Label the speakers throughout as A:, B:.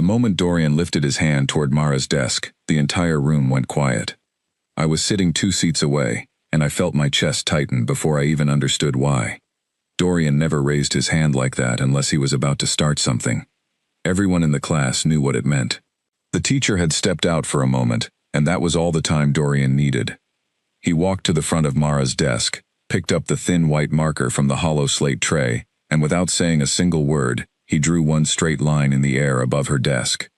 A: moment Dorian lifted his hand toward Mara's desk, the entire room went quiet. I was sitting 2 seats away, and I felt my chest tighten before I even understood why. Dorian never raised his hand like that unless he was about to start something. Everyone in the class knew what it meant. The teacher had stepped out for a moment, and that was all the time Dorian needed. He walked to the front of Mara's desk, picked up the thin white marker from the hollow slate tray, and without saying a single word, he drew one straight line in the air above her desk.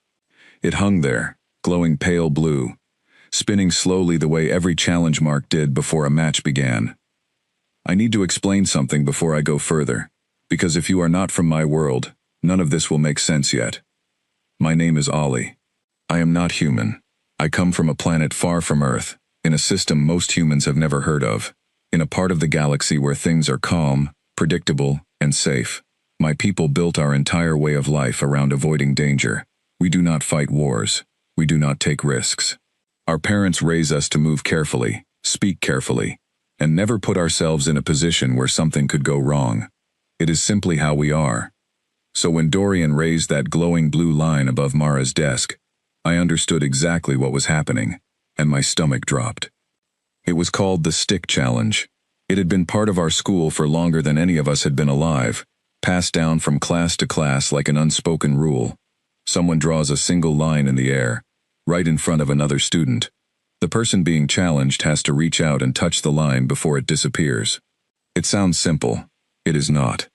A: It hung there, glowing pale blue, spinning slowly the way every challenge mark did before a match began. I need to explain something before I go further, because if you are not from my world, none of this will make sense yet. My name is Ollie. I am not human. I come from a planet far from Earth, in a system most humans have never heard of, in a part of the galaxy where things are calm, predictable, and safe. My people built our entire way of life around avoiding danger. We do not fight wars. We do not take risks. Our parents raise us to move carefully, speak carefully, and never put ourselves in a position where something could go wrong. It is simply how we are. So when Dorian raised that glowing blue line above Mara's desk, I understood exactly what was happening, and my stomach dropped. It was called the Stick Challenge. It had been part of our school for longer than any of us had been alive, passed down from class to class like an unspoken rule. Someone draws a single line in the air, right in front of another student. The person being challenged has to reach out and touch the line before it disappears. It sounds simple. It is not.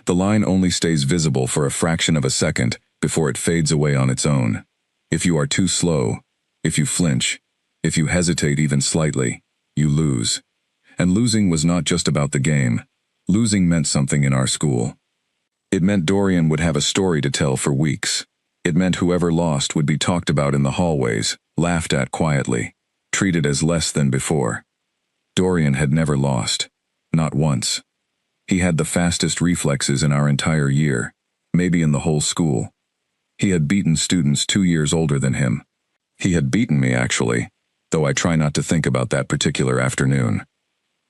A: The line only stays visible for a fraction of a second before it fades away on its own. If you are too slow, if you flinch, if you hesitate even slightly, you lose. And losing was not just about the game. Losing meant something in our school. It meant Dorian would have a story to tell for weeks. It meant whoever lost would be talked about in the hallways, laughed at quietly, treated as less than before. Dorian had never lost. Not once. He had the fastest reflexes in our entire year, maybe in the whole school. He had beaten students 2 years older than him. He had beaten me, actually, though I try not to think about that particular afternoon.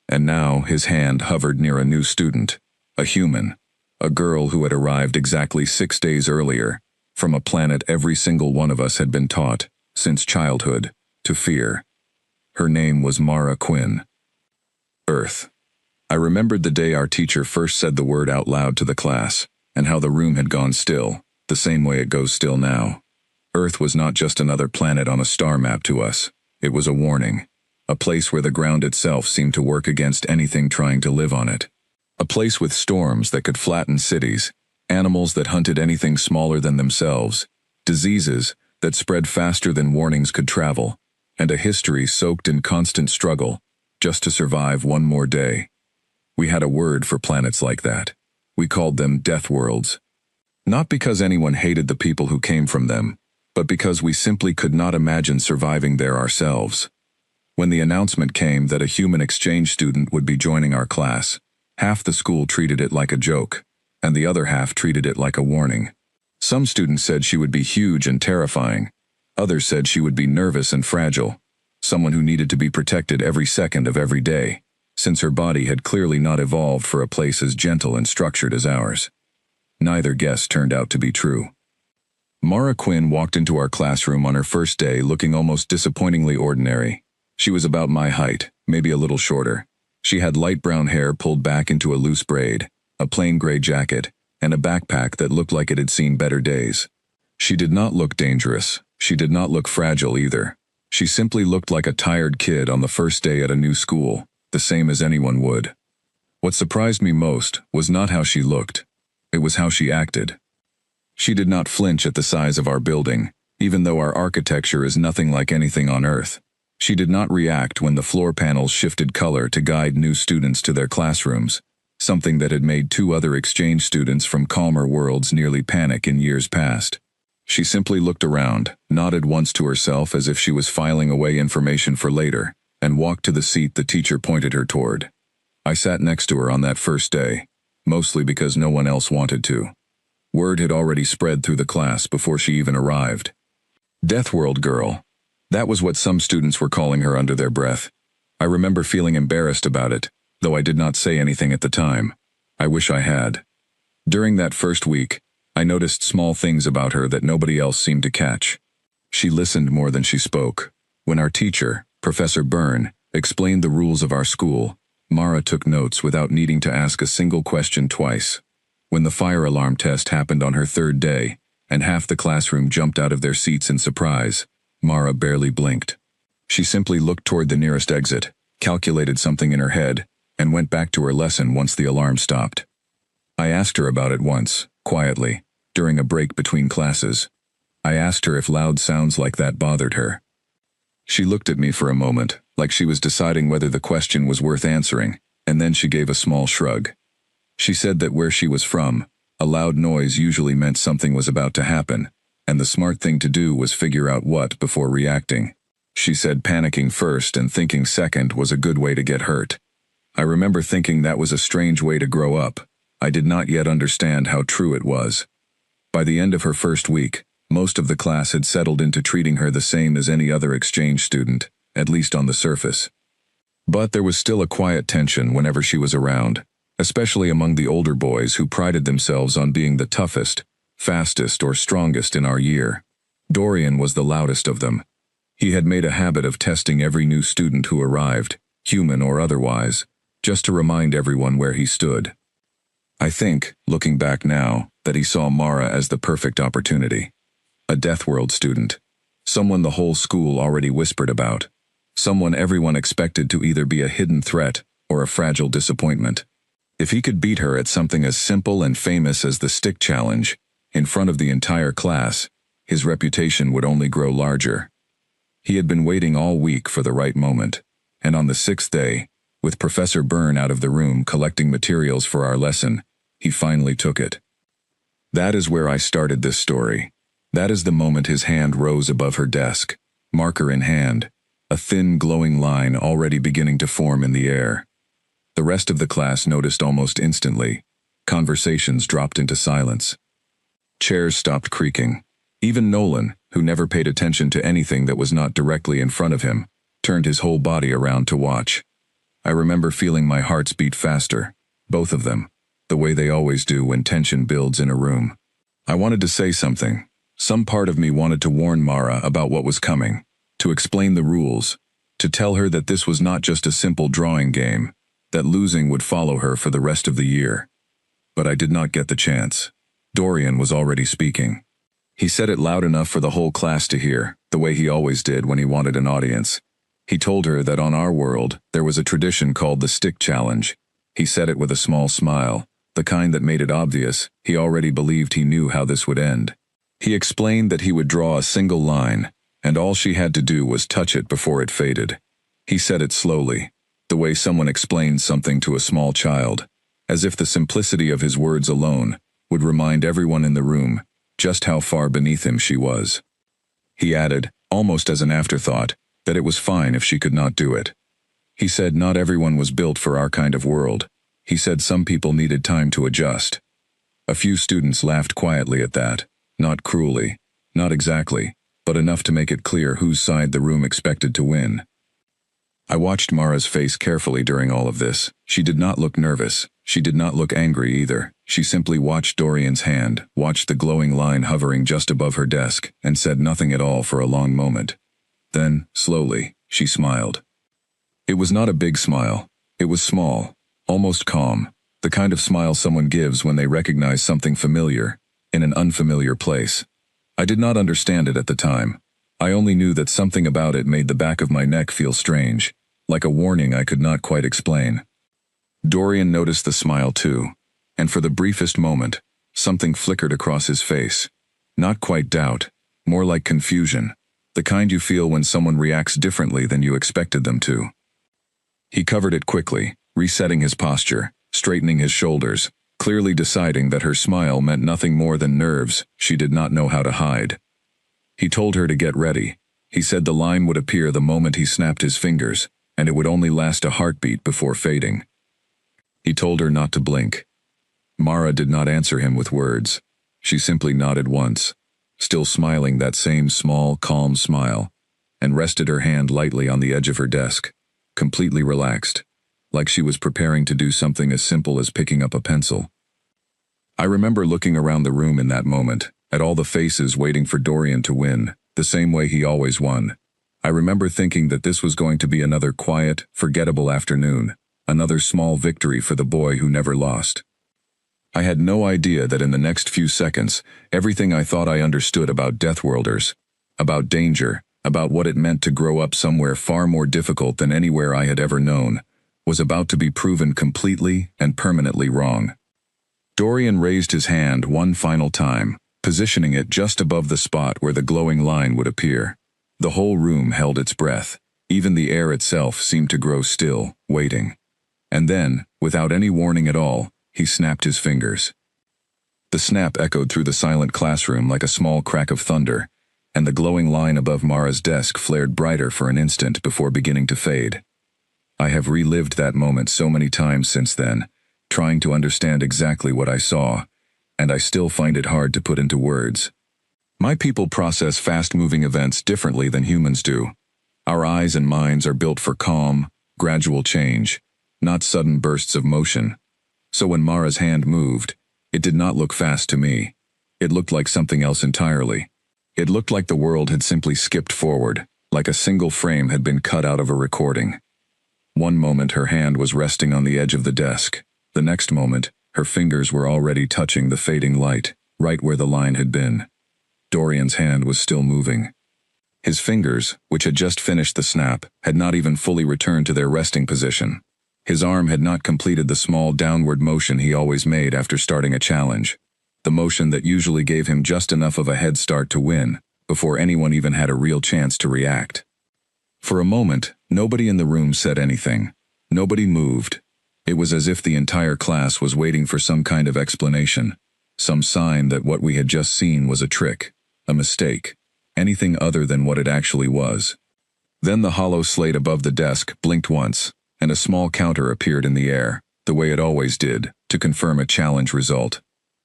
A: And now his hand hovered near a new student, a human, a girl who had arrived exactly 6 days earlier, from a planet every single one of us had been taught, since childhood, to fear. Her name was Mara Quinn. Earth. I remembered the day our teacher first said the word out loud to the class, and how the room had gone still, the same way it goes still now. Earth was not just another planet on a star map to us. It was a warning. A place where the ground itself seemed to work against anything trying to live on it. A place with storms that could flatten cities, animals that hunted anything smaller than themselves, diseases that spread faster than warnings could travel, and a history soaked in constant struggle, just to survive one more day. We had a word for planets like that. We called them Deathworlds. Not because anyone hated the people who came from them, but because we simply could not imagine surviving there ourselves. When the announcement came that a human exchange student would be joining our class, half the school treated it like a joke, and the other half treated it like a warning. Some students said she would be huge and terrifying. Others said she would be nervous and fragile, someone who needed to be protected every second of every day, since her body had clearly not evolved for a place as gentle and structured as ours. Neither guess turned out to be true. Mara Quinn walked into our classroom on her first day looking almost disappointingly ordinary. She was about my height, maybe a little shorter. She had light brown hair pulled back into a loose braid, a plain gray jacket, and a backpack that looked like it had seen better days. She did not look dangerous. She did not look fragile either. She simply looked like a tired kid on the first day at a new school, the same as anyone would. What surprised me most was not how she looked. It was how she acted. She did not flinch at the size of our building, even though our architecture is nothing like anything on Earth. She did not react when the floor panels shifted color to guide new students to their classrooms, something that had made 2 other exchange students from calmer worlds nearly panic in years past. She simply looked around, nodded once to herself as if she was filing away information for later, and walked to the seat the teacher pointed her toward. I sat next to her on that first day, mostly because no one else wanted to. Word had already spread through the class before she even arrived. Deathworld girl. That was what some students were calling her under their breath. I remember feeling embarrassed about it, though I did not say anything at the time. I wish I had. During that first week, I noticed small things about her that nobody else seemed to catch. She listened more than she spoke. When our teacher, Professor Byrne, explained the rules of our school, Mara took notes without needing to ask a single question twice. When the fire alarm test happened on her third day, and half the classroom jumped out of their seats in surprise, Mara barely blinked. She simply looked toward the nearest exit, calculated something in her head, and went back to her lesson once the alarm stopped. I asked her about it once, quietly, during a break between classes. I asked her if loud sounds like that bothered her. She looked at me for a moment, like she was deciding whether the question was worth answering, and then she gave a small shrug. She said that where she was from, a loud noise usually meant something was about to happen, and the smart thing to do was figure out what before reacting. She said panicking first and thinking second was a good way to get hurt. I remember thinking that was a strange way to grow up. I did not yet understand how true it was. By the end of her first week, most of the class had settled into treating her the same as any other exchange student, at least on the surface. But there was still a quiet tension whenever she was around, especially among the older boys who prided themselves on being the toughest, fastest, or strongest in our year. Dorian was the loudest of them. He had made a habit of testing every new student who arrived, human or otherwise, just to remind everyone where he stood. I think, looking back now, that he saw Mara as the perfect opportunity. A Deathworld student. Someone the whole school already whispered about. Someone everyone expected to either be a hidden threat or a fragile disappointment. If he could beat her at something as simple and famous as the stick challenge, in front of the entire class, his reputation would only grow larger. He had been waiting all week for the right moment, and on the sixth day, with Professor Byrne out of the room collecting materials for our lesson, he finally took it. That is where I started this story. That is the moment his hand rose above her desk, marker in hand, a thin glowing line already beginning to form in the air. The rest of the class noticed almost instantly. Conversations dropped into silence. Chairs stopped creaking. Even Nolan, who never paid attention to anything that was not directly in front of him, turned his whole body around to watch. I remember feeling my hearts beat faster, both of them, the way they always do when tension builds in a room. I wanted to say something. Some part of me wanted to warn Mara about what was coming, to explain the rules, to tell her that this was not just a simple drawing game, that losing would follow her for the rest of the year. But I did not get the chance. Dorian was already speaking. He said it loud enough for the whole class to hear, the way he always did when he wanted an audience. He told her that on our world, there was a tradition called the stick challenge. He said it with a small smile, the kind that made it obvious he already believed he knew how this would end. He explained that he would draw a single line, and all she had to do was touch it before it faded. He said it slowly, the way someone explains something to a small child, as if the simplicity of his words alone would remind everyone in the room just how far beneath him she was. He added, almost as an afterthought, that it was fine if she could not do it. He said not everyone was built for our kind of world. He said some people needed time to adjust. A few students laughed quietly at that, not cruelly, not exactly, but enough to make it clear whose side the room expected to win. I watched Mara's face carefully during all of this. She did not look nervous. She did not look angry either. She simply watched Dorian's hand, watched the glowing line hovering just above her desk, and said nothing at all for a long moment. Then, slowly, she smiled. It was not a big smile. It was small, almost calm, the kind of smile someone gives when they recognize something familiar, in an unfamiliar place. I did not understand it at the time. I only knew that something about it made the back of my neck feel strange, like a warning I could not quite explain. Dorian noticed the smile too, and for the briefest moment, something flickered across his face. Not quite doubt, more like confusion, the kind you feel when someone reacts differently than you expected them to. He covered it quickly, resetting his posture, straightening his shoulders, clearly deciding that her smile meant nothing more than nerves she did not know how to hide. He told her to get ready. He said the line would appear the moment he snapped his fingers, and it would only last a heartbeat before fading. He told her not to blink. Mara did not answer him with words. She simply nodded once, still smiling that same small, calm smile, and rested her hand lightly on the edge of her desk, completely relaxed, like she was preparing to do something as simple as picking up a pencil. I remember looking around the room in that moment, at all the faces waiting for Dorian to win, the same way he always won. I remember thinking that this was going to be another quiet, forgettable afternoon, another small victory for the boy who never lost. I had no idea that in the next few seconds, everything I thought I understood about Deathworlders, about danger, about what it meant to grow up somewhere far more difficult than anywhere I had ever known, was about to be proven completely and permanently wrong. Dorian raised his hand one final time, positioning it just above the spot where the glowing line would appear. The whole room held its breath. Even the air itself seemed to grow still, waiting. And then, without any warning at all, he snapped his fingers. The snap echoed through the silent classroom like a small crack of thunder, and the glowing line above Mara's desk flared brighter for an instant before beginning to fade. I have relived that moment so many times since then, trying to understand exactly what I saw, and I still find it hard to put into words. My people process fast-moving events differently than humans do. Our eyes and minds are built for calm, gradual change, not sudden bursts of motion. So when Mara's hand moved, it did not look fast to me. It looked like something else entirely. It looked like the world had simply skipped forward, like a single frame had been cut out of a recording. One moment her hand was resting on the edge of the desk. The next moment, her fingers were already touching the fading light, right where the line had been. Dorian's hand was still moving. His fingers, which had just finished the snap, had not even fully returned to their resting position. His arm had not completed the small downward motion he always made after starting a challenge, the motion that usually gave him just enough of a head start to win, before anyone even had a real chance to react. For a moment, nobody in the room said anything. Nobody moved. It was as if the entire class was waiting for some kind of explanation, some sign that what we had just seen was a trick, a mistake, anything other than what it actually was. Then the hollow slate above the desk blinked once, and a small counter appeared in the air, the way it always did, to confirm a challenge result.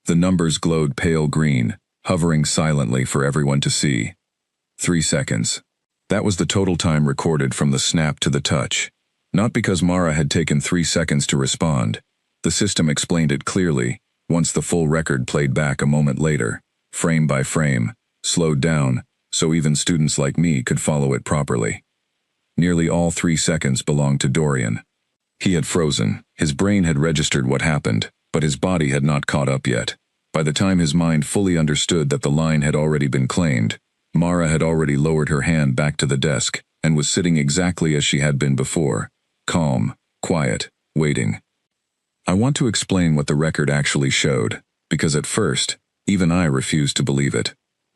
A: The numbers glowed pale green, hovering silently for everyone to see. 3 seconds. That was the total time recorded from the snap to the touch. Not because Mara had taken 3 seconds to respond. The system explained it clearly, once the full record played back a moment later, frame by frame, slowed down, so even students like me could follow it properly. Nearly all 3 seconds belonged to Dorian. He had frozen, his brain had registered what happened, but his body had not caught up yet. By the time his mind fully understood that the line had already been claimed, Mara had already lowered her hand back to the desk, and was sitting exactly as she had been before, calm, quiet, waiting. I want to explain what the record actually showed, because at first, even I refused to believe it.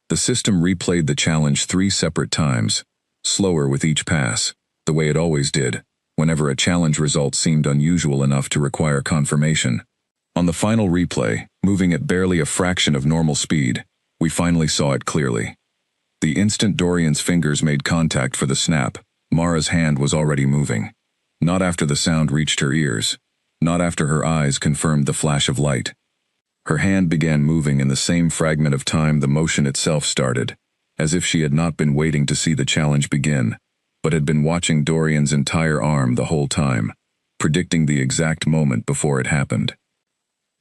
A: The system replayed the challenge 3 separate times, slower with each pass, the way it always did, whenever a challenge result seemed unusual enough to require confirmation. On the final replay, moving at barely a fraction of normal speed, we finally saw it clearly. The instant Dorian's fingers made contact for the snap, Mara's hand was already moving. Not after the sound reached her ears. Not after her eyes confirmed the flash of light. Her hand began moving in the same fragment of time the motion itself started, as if she had not been waiting to see the challenge begin, but had been watching Dorian's entire arm the whole time, predicting the exact moment before it happened.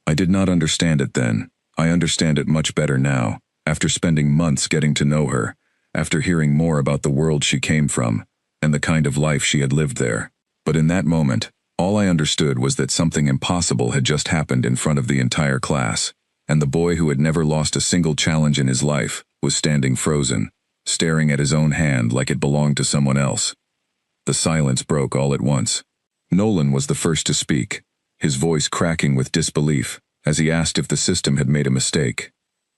A: I did not understand it then. I understand it much better now, after spending months getting to know her, after hearing more about the world she came from, and the kind of life she had lived there. But in that moment, all I understood was that something impossible had just happened in front of the entire class, and the boy who had never lost a single challenge in his life was standing frozen, staring at his own hand like it belonged to someone else. The silence broke all at once. Nolan was the first to speak, his voice cracking with disbelief, as he asked if the system had made a mistake.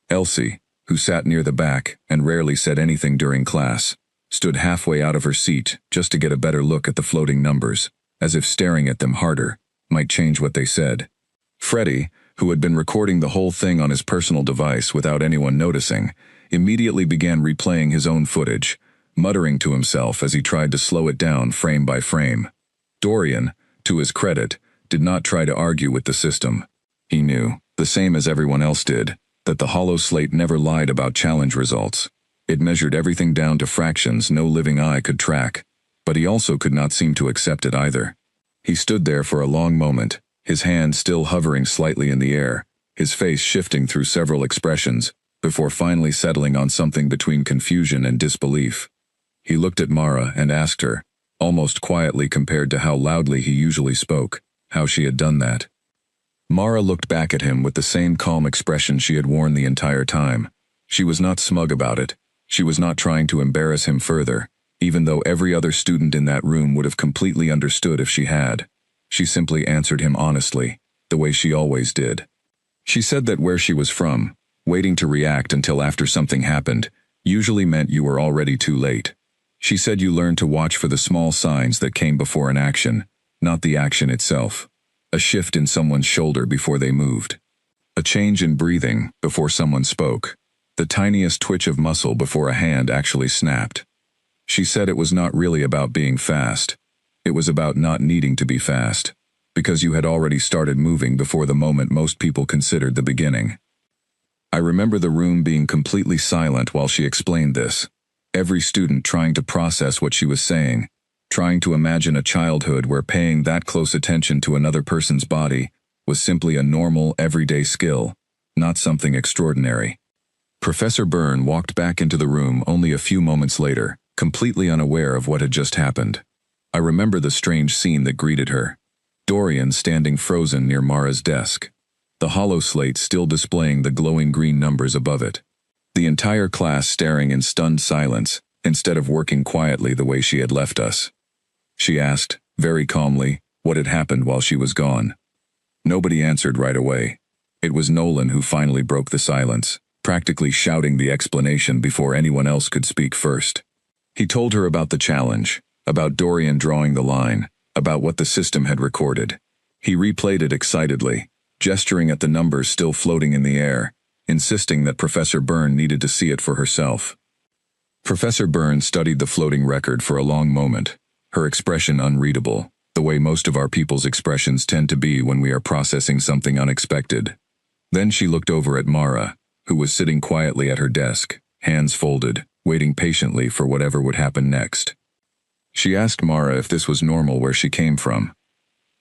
A: Elsie, who sat near the back and rarely said anything during class, stood halfway out of her seat just to get a better look at the floating numbers, as if staring at them harder might change what they said. Freddie, who had been recording the whole thing on his personal device without anyone noticing, immediately began replaying his own footage, muttering to himself as he tried to slow it down frame by frame. Dorian, to his credit, did not try to argue with the system. He knew, the same as everyone else did, that the hollow slate never lied about challenge results. It measured everything down to fractions no living eye could track, but he also could not seem to accept it either. He stood there for a long moment, his hand still hovering slightly in the air, his face shifting through several expressions, before finally settling on something between confusion and disbelief. He looked at Mara and asked her, almost quietly compared to how loudly he usually spoke, how she had done that. Mara looked back at him with the same calm expression she had worn the entire time. She was not smug about it. She was not trying to embarrass him further, even though every other student in that room would have completely understood if she had. She simply answered him honestly, the way she always did. She said that where she was from, waiting to react until after something happened, usually meant you were already too late. She said you learned to watch for the small signs that came before an action, not the action itself. A shift in someone's shoulder before they moved. A change in breathing before someone spoke. The tiniest twitch of muscle before a hand actually snapped. She said it was not really about being fast. It was about not needing to be fast, because you had already started moving before the moment most people considered the beginning. I remember the room being completely silent while she explained this, every student trying to process what she was saying, trying to imagine a childhood where paying that close attention to another person's body was simply a normal, everyday skill, not something extraordinary. Professor Byrne walked back into the room only a few moments later, completely unaware of what had just happened. I remember the strange scene that greeted her. Dorian standing frozen near Mara's desk, the hollow slate still displaying the glowing green numbers above it. The entire class staring in stunned silence, instead of working quietly the way she had left us. She asked, very calmly, what had happened while she was gone. Nobody answered right away. It was Nolan who finally broke the silence, practically shouting the explanation before anyone else could speak first. He told her about the challenge, about Dorian drawing the line, about what the system had recorded. He replayed it excitedly, gesturing at the numbers still floating in the air, insisting that Professor Byrne needed to see it for herself. Professor Byrne studied the floating record for a long moment, her expression unreadable, the way most of our people's expressions tend to be when we are processing something unexpected. Then she looked over at Mara, who was sitting quietly at her desk, hands folded, waiting patiently for whatever would happen next. She asked Mara if this was normal where she came from.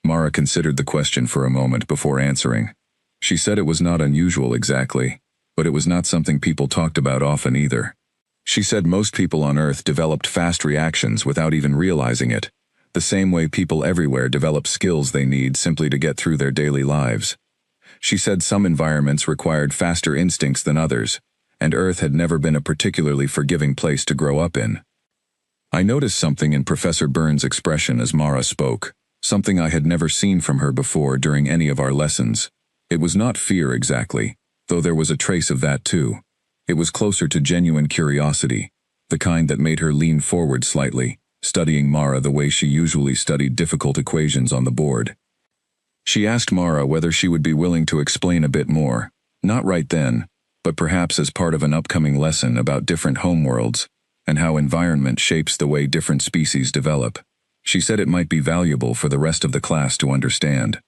A: Mara considered the question for a moment before answering. She said it was not unusual exactly, but it was not something people talked about often either. She said most people on Earth developed fast reactions without even realizing it, the same way people everywhere develop skills they need simply to get through their daily lives. She said some environments required faster instincts than others, and Earth had never been a particularly forgiving place to grow up in. I noticed something in Professor Byrne's expression as Mara spoke, something I had never seen from her before during any of our lessons. It was not fear exactly, though there was a trace of that too. It was closer to genuine curiosity, the kind that made her lean forward slightly, studying Mara the way she usually studied difficult equations on the board. She asked Mara whether she would be willing to explain a bit more, not right then, but perhaps as part of an upcoming lesson about different homeworlds, and how environment shapes the way different species develop. She said it might be valuable for the rest of the class to understand.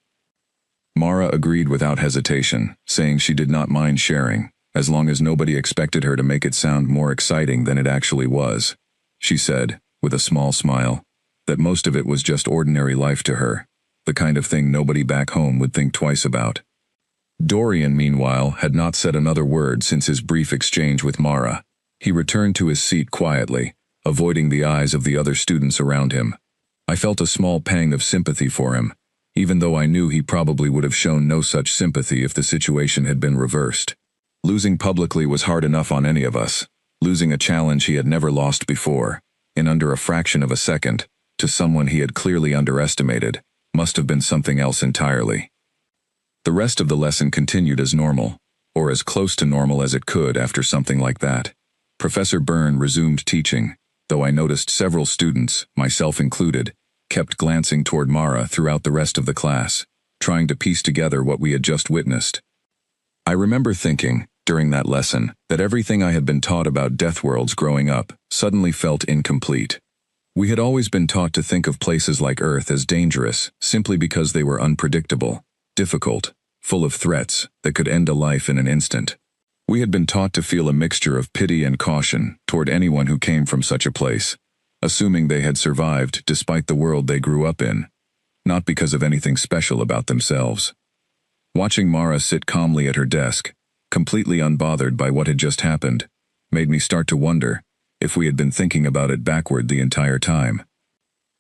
A: Mara agreed without hesitation, saying she did not mind sharing, as long as nobody expected her to make it sound more exciting than it actually was. She said, with a small smile, that most of it was just ordinary life to her, the kind of thing nobody back home would think twice about. Dorian, meanwhile, had not said another word since his brief exchange with Mara. He returned to his seat quietly, avoiding the eyes of the other students around him. I felt a small pang of sympathy for him, even though I knew he probably would have shown no such sympathy if the situation had been reversed. Losing publicly was hard enough on any of us. Losing a challenge he had never lost before, in under a fraction of a second, to someone he had clearly underestimated, must have been something else entirely. The rest of the lesson continued as normal, or as close to normal as it could after something like that. Professor Byrne resumed teaching, though I noticed several students, myself included, kept glancing toward Mara throughout the rest of the class, trying to piece together what we had just witnessed. I remember thinking, during that lesson, that everything I had been taught about Deathworlds growing up suddenly felt incomplete. We had always been taught to think of places like Earth as dangerous simply because they were unpredictable, difficult, full of threats that could end a life in an instant. We had been taught to feel a mixture of pity and caution toward anyone who came from such a place, assuming they had survived despite the world they grew up in, not because of anything special about themselves. Watching Mara sit calmly at her desk, completely unbothered by what had just happened, made me start to wonder if we had been thinking about it backward the entire time.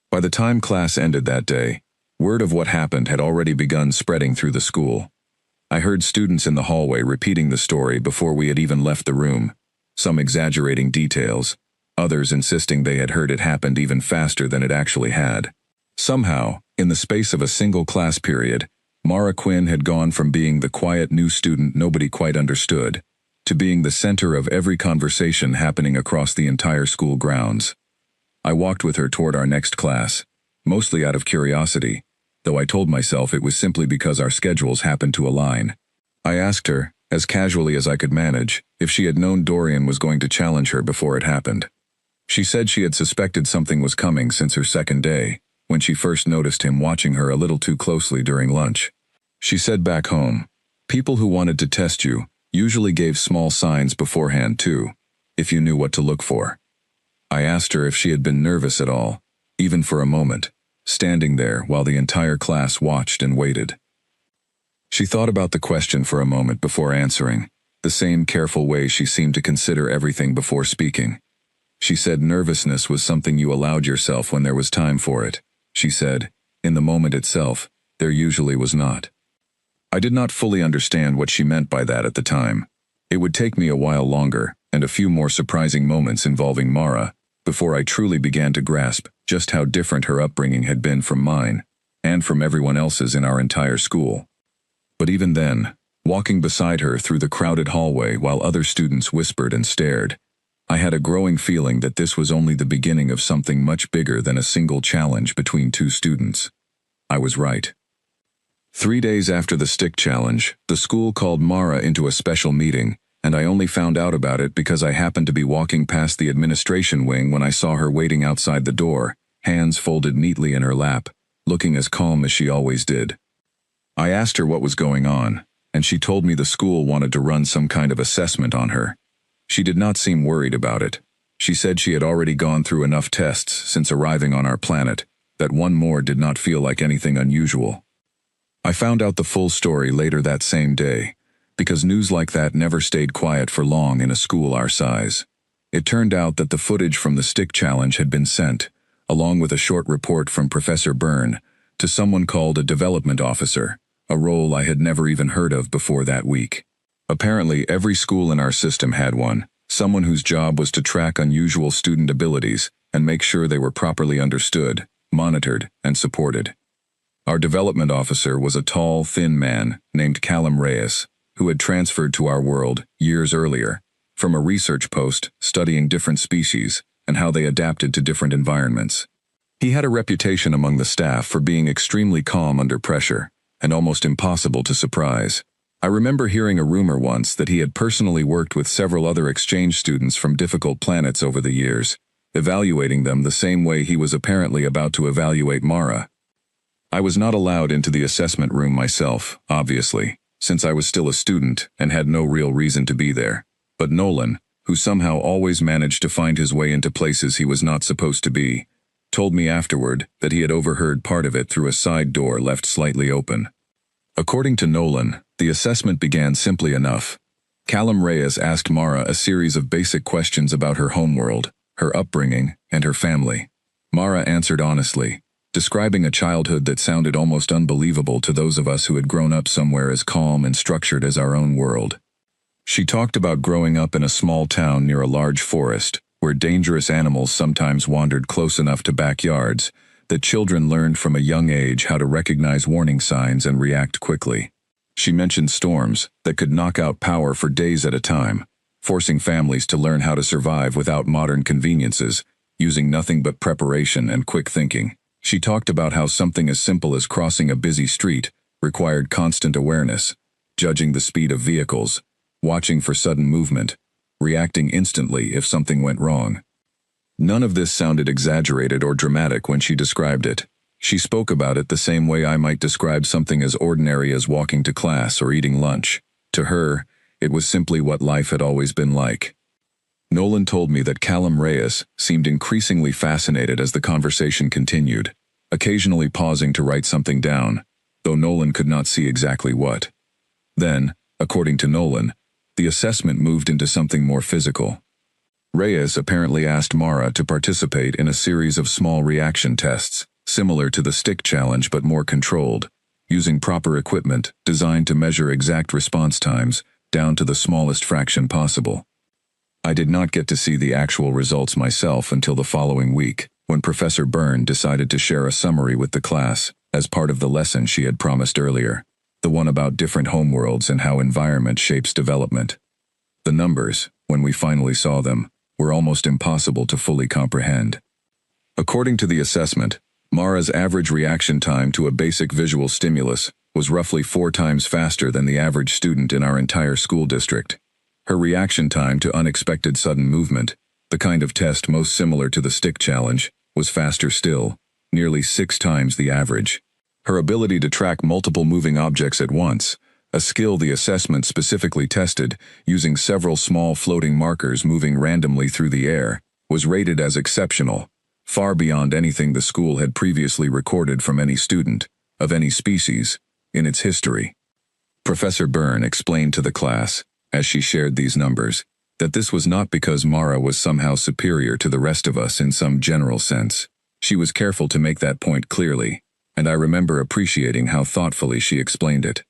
A: By the time class ended that day, word of what happened had already begun spreading through the school. I heard students in the hallway repeating the story before we had even left the room, some exaggerating details, others insisting they had heard it happened even faster than it actually had. Somehow, in the space of a single class period, Mara Quinn had gone from being the quiet new student nobody quite understood, to being the center of every conversation happening across the entire school grounds. I walked with her toward our next class, mostly out of curiosity, though I told myself it was simply because our schedules happened to align. I asked her, as casually as I could manage, if she had known Dorian was going to challenge her before it happened. She said she had suspected something was coming since her second day, when she first noticed him watching her a little too closely during lunch. She said back home, people who wanted to test you usually gave small signs beforehand too, if you knew what to look for. I asked her if she had been nervous at all, even for a moment, standing there while the entire class watched and waited. She thought about the question for a moment before answering, the same careful way she seemed to consider everything before speaking. She said nervousness was something you allowed yourself when there was time for it. She said, in the moment itself, there usually was not. I did not fully understand what she meant by that at the time. It would take me a while longer, and a few more surprising moments involving Mara, before I truly began to grasp just how different her upbringing had been from mine, and from everyone else's in our entire school. But even then, walking beside her through the crowded hallway while other students whispered and stared, I had a growing feeling that this was only the beginning of something much bigger than a single challenge between two students. I was right. 3 days after the stick challenge, the school called Mara into a special meeting, and I only found out about it because I happened to be walking past the administration wing when I saw her waiting outside the door, hands folded neatly in her lap, looking as calm as she always did. I asked her what was going on, and she told me the school wanted to run some kind of assessment on her. She did not seem worried about it. She said she had already gone through enough tests since arriving on our planet, that one more did not feel like anything unusual. I found out the full story later that same day, because news like that never stayed quiet for long in a school our size. It turned out that the footage from the stick challenge had been sent, along with a short report from Professor Byrne, to someone called a development officer, a role I had never even heard of before that week. Apparently, every school in our system had one, someone whose job was to track unusual student abilities and make sure they were properly understood, monitored, and supported. Our development officer was a tall, thin man named Callum Reyes, who had transferred to our world years earlier, from a research post studying different species and how they adapted to different environments. He had a reputation among the staff for being extremely calm under pressure, and almost impossible to surprise. I remember hearing a rumor once that he had personally worked with several other exchange students from difficult planets over the years, evaluating them the same way he was apparently about to evaluate Mara. I was not allowed into the assessment room myself, obviously, since I was still a student and had no real reason to be there. But Nolan, who somehow always managed to find his way into places he was not supposed to be, told me afterward that he had overheard part of it through a side door left slightly open. According to Nolan, the assessment began simply enough. Callum Reyes asked Mara a series of basic questions about her homeworld, her upbringing, and her family. Mara answered honestly, describing a childhood that sounded almost unbelievable to those of us who had grown up somewhere as calm and structured as our own world. She talked about growing up in a small town near a large forest, where dangerous animals sometimes wandered close enough to backyards that children learned from a young age how to recognize warning signs and react quickly. She mentioned storms that could knock out power for days at a time, forcing families to learn how to survive without modern conveniences, using nothing but preparation and quick thinking. She talked about how something as simple as crossing a busy street required constant awareness, judging the speed of vehicles, watching for sudden movement, reacting instantly if something went wrong. None of this sounded exaggerated or dramatic when she described it. She spoke about it the same way I might describe something as ordinary as walking to class or eating lunch. To her, it was simply what life had always been like. Nolan told me that Callum Reyes seemed increasingly fascinated as the conversation continued, occasionally pausing to write something down, though Nolan could not see exactly what. Then, according to Nolan, the assessment moved into something more physical. Reyes apparently asked Mara to participate in a series of small reaction tests, similar to the stick challenge but more controlled, using proper equipment designed to measure exact response times down to the smallest fraction possible. I did not get to see the actual results myself until the following week, when Professor Byrne decided to share a summary with the class as part of the lesson she had promised earlier, the one about different homeworlds and how environment shapes development. The numbers, when we finally saw them, were almost impossible to fully comprehend. According to the assessment, Mara's average reaction time to a basic visual stimulus was roughly 4 times faster than the average student in our entire school district. Her reaction time to unexpected sudden movement, the kind of test most similar to the stick challenge, was faster still, nearly 6 times the average. Her ability to track multiple moving objects at once, a skill the assessment specifically tested using several small floating markers moving randomly through the air, was rated as exceptional, far beyond anything the school had previously recorded from any student, of any species, in its history. Professor Byrne explained to the class, as she shared these numbers, that this was not because Mara was somehow superior to the rest of us in some general sense. She was careful to make that point clearly, and I remember appreciating how thoughtfully she explained it.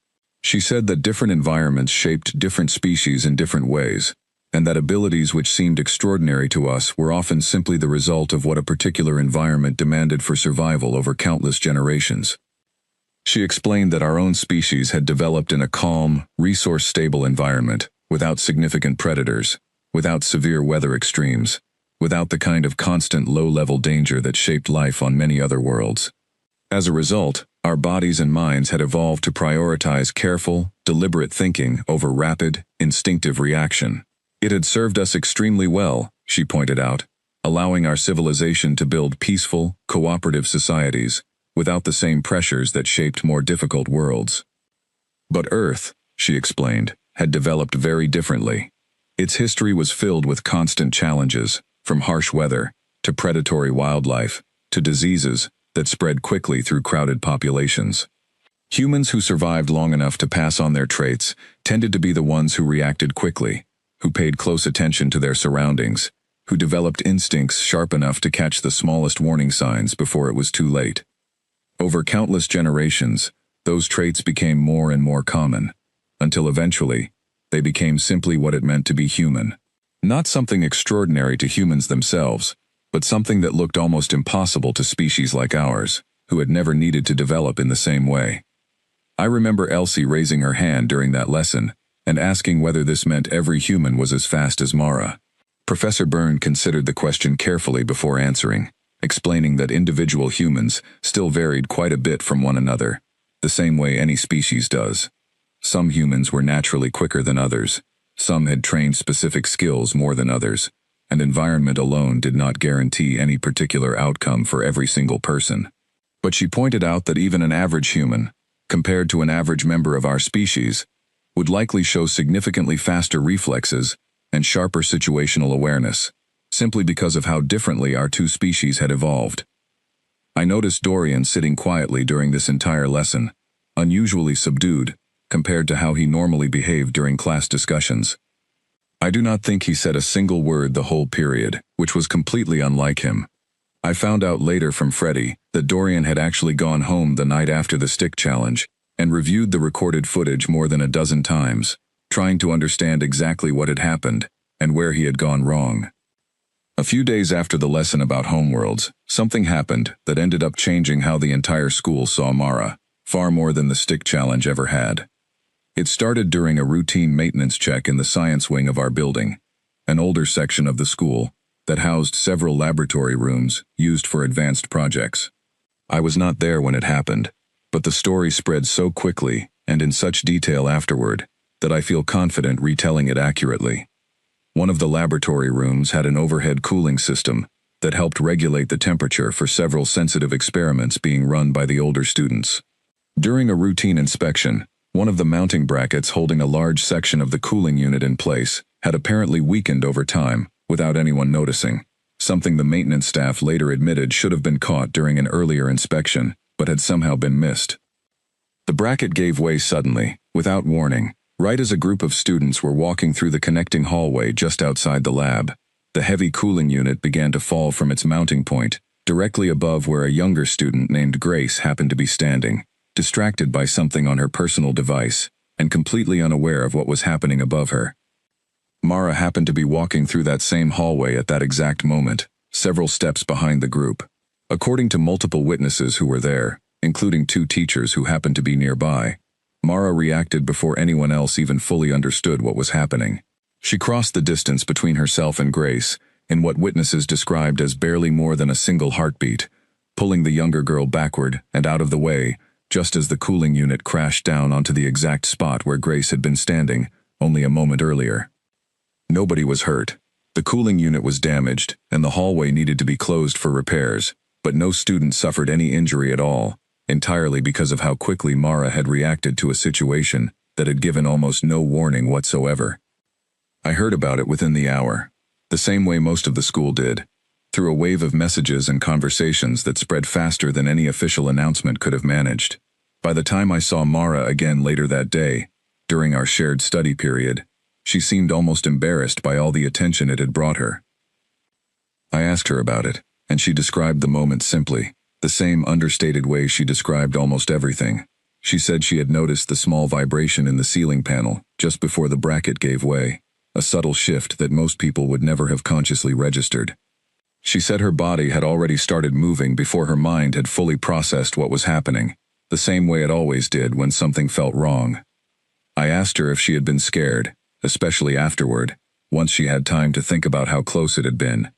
A: She said that different environments shaped different species in different ways, and that abilities which seemed extraordinary to us were often simply the result of what a particular environment demanded for survival over countless generations. She explained that our own species had developed in a calm, resource-stable environment, without significant predators, without severe weather extremes, without the kind of constant low-level danger that shaped life on many other worlds. As a result, our bodies and minds had evolved to prioritize careful, deliberate thinking over rapid, instinctive reaction. It had served us extremely well, she pointed out, allowing our civilization to build peaceful, cooperative societies, without the same pressures that shaped more difficult worlds. But Earth, she explained, had developed very differently. Its history was filled with constant challenges, from harsh weather, to predatory wildlife, to diseases that spread quickly through crowded populations. Humans who survived long enough to pass on their traits tended to be the ones who reacted quickly, who paid close attention to their surroundings, who developed instincts sharp enough to catch the smallest warning signs before it was too late. Over countless generations, those traits became more and more common, until eventually, they became simply what it meant to be human. Not something extraordinary to humans themselves, but something that looked almost impossible to species like ours, who had never needed to develop in the same way. I remember Elsie raising her hand during that lesson, and asking whether this meant every human was as fast as Mara. Professor Byrne considered the question carefully before answering, explaining that individual humans still varied quite a bit from one another, the same way any species does. Some humans were naturally quicker than others, some had trained specific skills more than others, and environment alone did not guarantee any particular outcome for every single person. But she pointed out that even an average human, compared to an average member of our species, would likely show significantly faster reflexes and sharper situational awareness, simply because of how differently our two species had evolved. I noticed Dorian sitting quietly during this entire lesson, unusually subdued, compared to how he normally behaved during class discussions. I do not think he said a single word the whole period, which was completely unlike him. I found out later from Freddie that Dorian had actually gone home the night after the stick challenge and reviewed the recorded footage more than a dozen times, trying to understand exactly what had happened and where he had gone wrong. A few days after the lesson about homeworlds, something happened that ended up changing how the entire school saw Mara, far more than the stick challenge ever had. It started during a routine maintenance check in the science wing of our building, an older section of the school that housed several laboratory rooms used for advanced projects. I was not there when it happened, but the story spread so quickly and in such detail afterward that I feel confident retelling it accurately. One of the laboratory rooms had an overhead cooling system that helped regulate the temperature for several sensitive experiments being run by the older students. During a routine inspection, one of the mounting brackets holding a large section of the cooling unit in place had apparently weakened over time without anyone noticing, something the maintenance staff later admitted should have been caught during an earlier inspection, but had somehow been missed. The bracket gave way suddenly, without warning, right as a group of students were walking through the connecting hallway just outside the lab. The heavy cooling unit began to fall from its mounting point, directly above where a younger student named Grace happened to be standing, distracted by something on her personal device, and completely unaware of what was happening above her. Mara happened to be walking through that same hallway at that exact moment, several steps behind the group. According to multiple witnesses who were there, including 2 teachers who happened to be nearby, Mara reacted before anyone else even fully understood what was happening. She crossed the distance between herself and Grace, in what witnesses described as barely more than a single heartbeat, pulling the younger girl backward and out of the way, just as the cooling unit crashed down onto the exact spot where Grace had been standing only a moment earlier. Nobody was hurt. The cooling unit was damaged, and the hallway needed to be closed for repairs, but no student suffered any injury at all, entirely because of how quickly Mara had reacted to a situation that had given almost no warning whatsoever. I heard about it within the hour, the same way most of the school did, through a wave of messages and conversations that spread faster than any official announcement could have managed. By the time I saw Mara again later that day, during our shared study period, she seemed almost embarrassed by all the attention it had brought her. I asked her about it, and she described the moment simply, the same understated way she described almost everything. She said she had noticed the small vibration in the ceiling panel just before the bracket gave way, a subtle shift that most people would never have consciously registered. She said her body had already started moving before her mind had fully processed what was happening, the same way it always did when something felt wrong. I asked her if she had been scared, especially afterward, once she had time to think about how close it had been.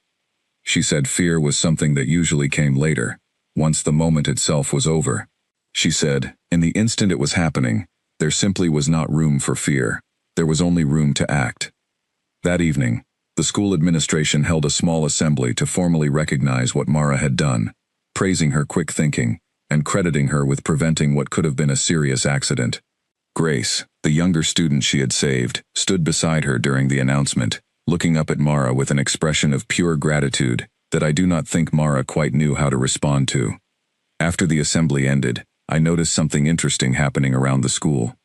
A: She said fear was something that usually came later, once the moment itself was over. She said, in the instant it was happening, there simply was not room for fear. There was only room to act. That evening, the school administration held a small assembly to formally recognize what Mara had done, praising her quick thinking, and crediting her with preventing what could have been a serious accident. Grace, the younger student she had saved, stood beside her during the announcement, looking up at Mara with an expression of pure gratitude that I do not think Mara quite knew how to respond to. After the assembly ended, I noticed something interesting happening around the school.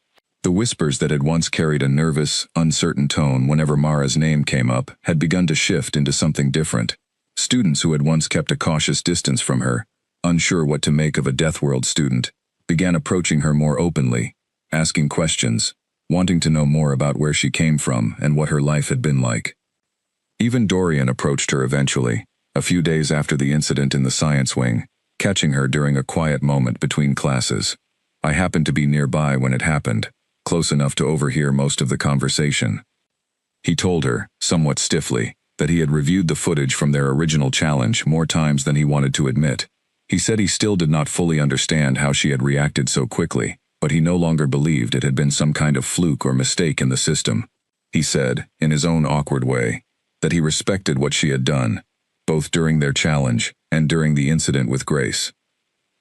A: The whispers that had once carried a nervous, uncertain tone whenever Mara's name came up had begun to shift into something different. Students who had once kept a cautious distance from her, unsure what to make of a Deathworld student, began approaching her more openly, asking questions, wanting to know more about where she came from and what her life had been like. Even Dorian approached her eventually, a few days after the incident in the science wing, catching her during a quiet moment between classes. I happened to be nearby when it happened, close enough to overhear most of the conversation. He told her, somewhat stiffly, that he had reviewed the footage from their original challenge more times than he wanted to admit. He said he still did not fully understand how she had reacted so quickly, but he no longer believed it had been some kind of fluke or mistake in the system. He said, in his own awkward way, that he respected what she had done, both during their challenge and during the incident with Grace.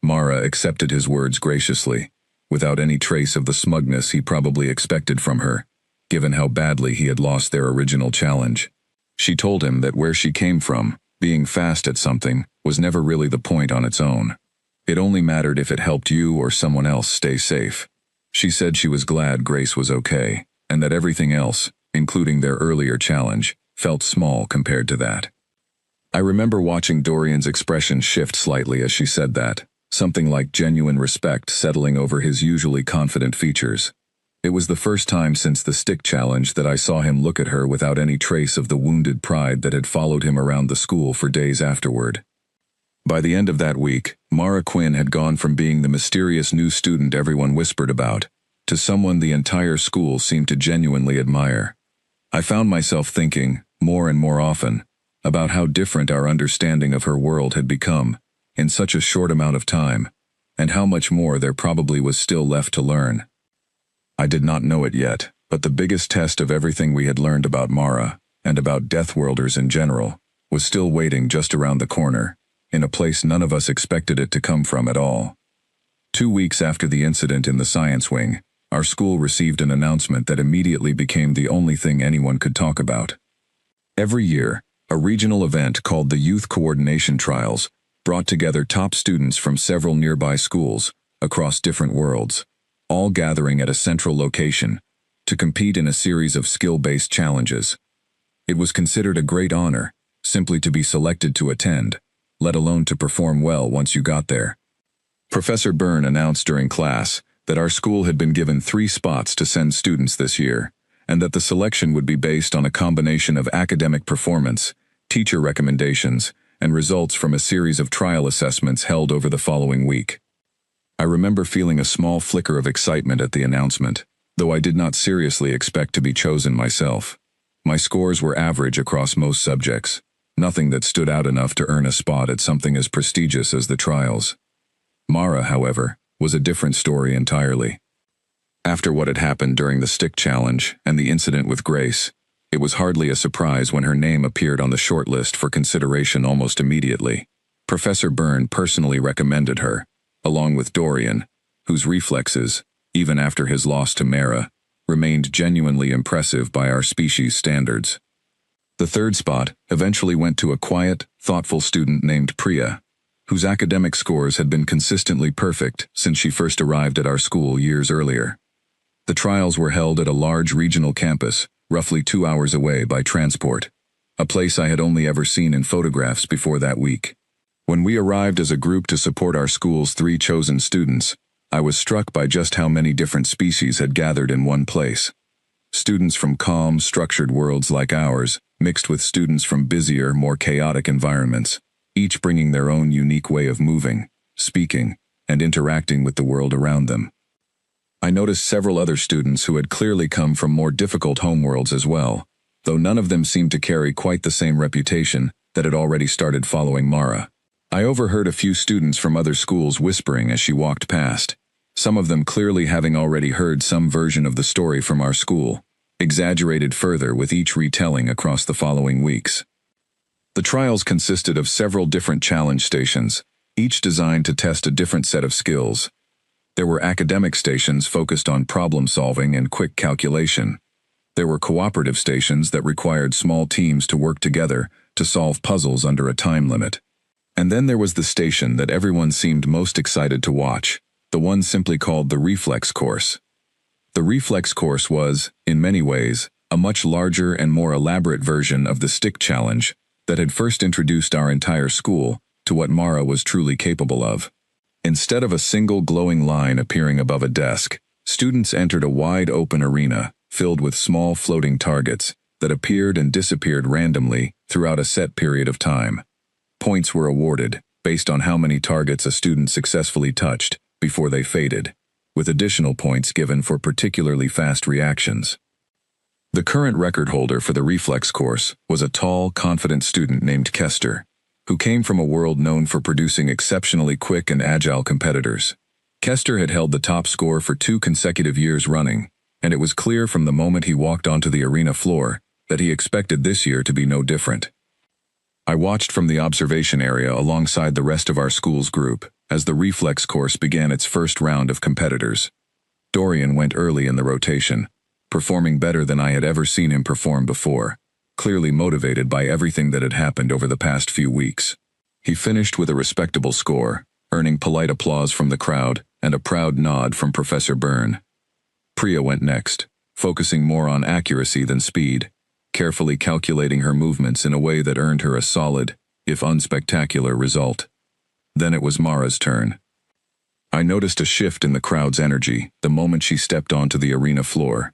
A: Mara accepted his words graciously, without any trace of the smugness he probably expected from her, given how badly he had lost their original challenge. She told him that where she came from, being fast at something, was never really the point on its own. It only mattered if it helped you or someone else stay safe. She said she was glad Grace was okay, and that everything else, including their earlier challenge, felt small compared to that. I remember watching Dorian's expression shift slightly as she said that, something like genuine respect settling over his usually confident features. It was the first time since the stick challenge that I saw him look at her without any trace of the wounded pride that had followed him around the school for days afterward. By the end of that week, Mara Quinn had gone from being the mysterious new student everyone whispered about, to someone the entire school seemed to genuinely admire. I found myself thinking, more and more often, about how different our understanding of her world had become, in such a short amount of time, and how much more there probably was still left to learn. I did not know it yet, but the biggest test of everything we had learned about Mara, and about Deathworlders in general, was still waiting just around the corner, in a place none of us expected it to come from at all. 2 weeks after the incident in the science wing, our school received an announcement that immediately became the only thing anyone could talk about. Every year, a regional event called the Youth Coordination Trials brought together top students from several nearby schools, across different worlds. all gathering at a central location to compete in a series of skill-based challenges. It was considered a great honor simply to be selected to attend, let alone to perform well once you got there. Professor Byrne announced during class that our school had been given 3 spots to send students this year, and that the selection would be based on a combination of academic performance, teacher recommendations, and results from a series of trial assessments held over the following week. I remember feeling a small flicker of excitement at the announcement, though I did not seriously expect to be chosen myself. My scores were average across most subjects, nothing that stood out enough to earn a spot at something as prestigious as the trials. Mara, however, was a different story entirely. After what had happened during the stick challenge and the incident with Grace, it was hardly a surprise when her name appeared on the shortlist for consideration almost immediately. Professor Byrne personally recommended her, along with Dorian, whose reflexes, even after his loss to Mara, remained genuinely impressive by our species' standards. The 3rd spot eventually went to a quiet, thoughtful student named Priya, whose academic scores had been consistently perfect since she first arrived at our school years earlier. The trials were held at a large regional campus, roughly 2 hours away by transport, a place I had only ever seen in photographs before that week. When we arrived as a group to support our school's 3 chosen students, I was struck by just how many different species had gathered in one place. Students from calm, structured worlds like ours, mixed with students from busier, more chaotic environments, each bringing their own unique way of moving, speaking, and interacting with the world around them. I noticed several other students who had clearly come from more difficult homeworlds as well, though none of them seemed to carry quite the same reputation that had already started following Mara. I overheard a few students from other schools whispering as she walked past, some of them clearly having already heard some version of the story from our school, exaggerated further with each retelling across the following weeks. The trials consisted of several different challenge stations, each designed to test a different set of skills. There were academic stations focused on problem-solving and quick calculation. There were cooperative stations that required small teams to work together to solve puzzles under a time limit. And then there was the station that everyone seemed most excited to watch, the one simply called the Reflex course. The Reflex course was, in many ways, a much larger and more elaborate version of the stick challenge that had first introduced our entire school to what Mara was truly capable of. Instead of a single glowing line appearing above a desk, students entered a wide-open arena filled with small floating targets that appeared and disappeared randomly throughout a set period of time. Points were awarded based on how many targets a student successfully touched before they faded, with additional points given for particularly fast reactions. The current record holder for the Reflex course was a tall, confident student named Kester, who came from a world known for producing exceptionally quick and agile competitors. Kester had held the top score for 2 consecutive years running, and it was clear from the moment he walked onto the arena floor that he expected this year to be no different. I watched from the observation area alongside the rest of our school's group as the Reflex course began its first round of competitors. Dorian went early in the rotation, performing better than I had ever seen him perform before, clearly motivated by everything that had happened over the past few weeks. He finished with a respectable score, earning polite applause from the crowd and a proud nod from Professor Byrne. Priya went next, focusing more on accuracy than speed, carefully calculating her movements in a way that earned her a solid, if unspectacular, result. Then it was Mara's turn. I noticed a shift in the crowd's energy the moment she stepped onto the arena floor.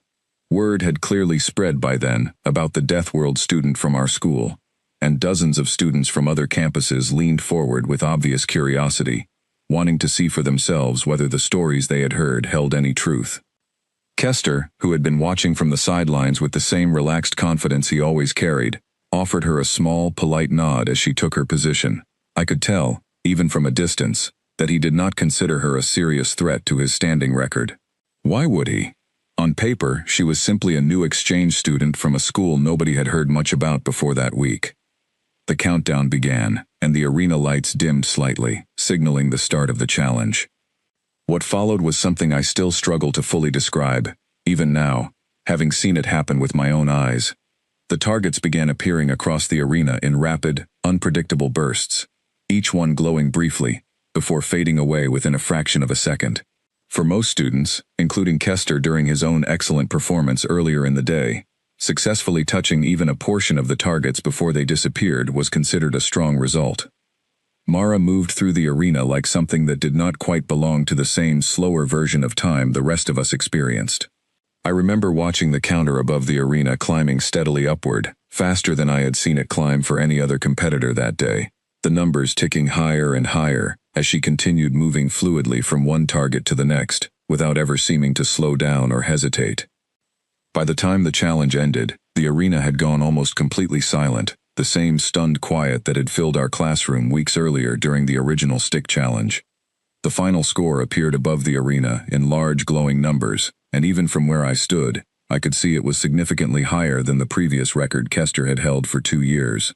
A: Word had clearly spread by then about the Deathworld student from our school, and dozens of students from other campuses leaned forward with obvious curiosity, wanting to see for themselves whether the stories they had heard held any truth. Kester, who had been watching from the sidelines with the same relaxed confidence he always carried, offered her a small, polite nod as she took her position. I could tell, even from a distance, that he did not consider her a serious threat to his standing record. Why would he? On paper, she was simply a new exchange student from a school nobody had heard much about before that week. The countdown began, and the arena lights dimmed slightly, signaling the start of the challenge. What followed was something I still struggle to fully describe, even now, having seen it happen with my own eyes. The targets began appearing across the arena in rapid, unpredictable bursts, each one glowing briefly, before fading away within a fraction of a second. For most students, including Kester during his own excellent performance earlier in the day, successfully touching even a portion of the targets before they disappeared was considered a strong result. Mara moved through the arena like something that did not quite belong to the same slower version of time the rest of us experienced. I remember watching the counter above the arena climbing steadily upward, faster than I had seen it climb for any other competitor that day, the numbers ticking higher and higher as she continued moving fluidly from one target to the next, without ever seeming to slow down or hesitate. By the time the challenge ended, the arena had gone almost completely silent, the same stunned quiet that had filled our classroom weeks earlier during the original stick challenge. The final score appeared above the arena in large glowing numbers, and even from where I stood, I could see it was significantly higher than the previous record Kester had held for 2 years.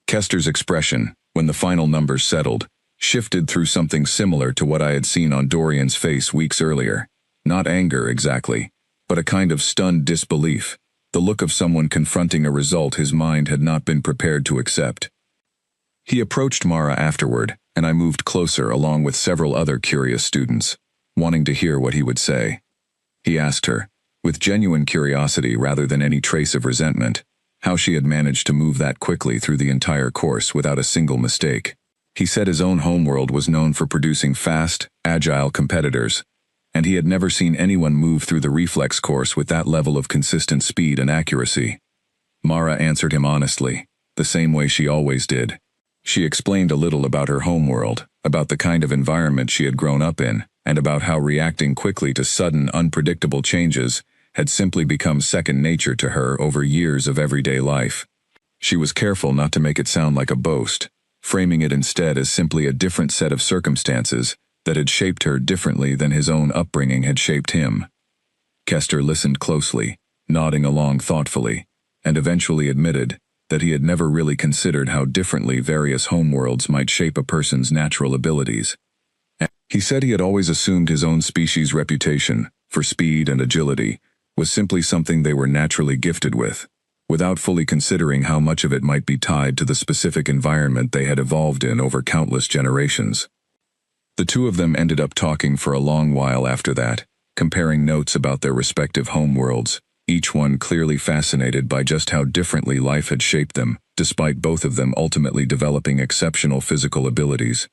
A: Kester's expression, when the final numbers settled, shifted through something similar to what I had seen on Dorian's face weeks earlier. Not anger exactly, but a kind of stunned disbelief, the look of someone confronting a result his mind had not been prepared to accept. He approached Mara afterward, and I moved closer along with several other curious students, wanting to hear what he would say. He asked her, with genuine curiosity rather than any trace of resentment, how she had managed to move that quickly through the entire course without a single mistake. He said his own homeworld was known for producing fast, agile competitors, and he had never seen anyone move through the reflex course with that level of consistent speed and accuracy. Mara answered him honestly, the same way she always did. She explained a little about her homeworld, about the kind of environment she had grown up in, and about how reacting quickly to sudden, unpredictable changes had simply become second nature to her over years of everyday life. She was careful not to make it sound like a boast, framing it instead as simply a different set of circumstances that had shaped her differently than his own upbringing had shaped him. Kester listened closely, nodding along thoughtfully, and eventually admitted that he had never really considered how differently various homeworlds might shape a person's natural abilities. He said he had always assumed his own species' reputation, for speed and agility, was simply something they were naturally gifted with, without fully considering how much of it might be tied to the specific environment they had evolved in over countless generations. The two of them ended up talking for a long while after that, comparing notes about their respective homeworlds, each one clearly fascinated by just how differently life had shaped them, despite both of them ultimately developing exceptional physical abilities.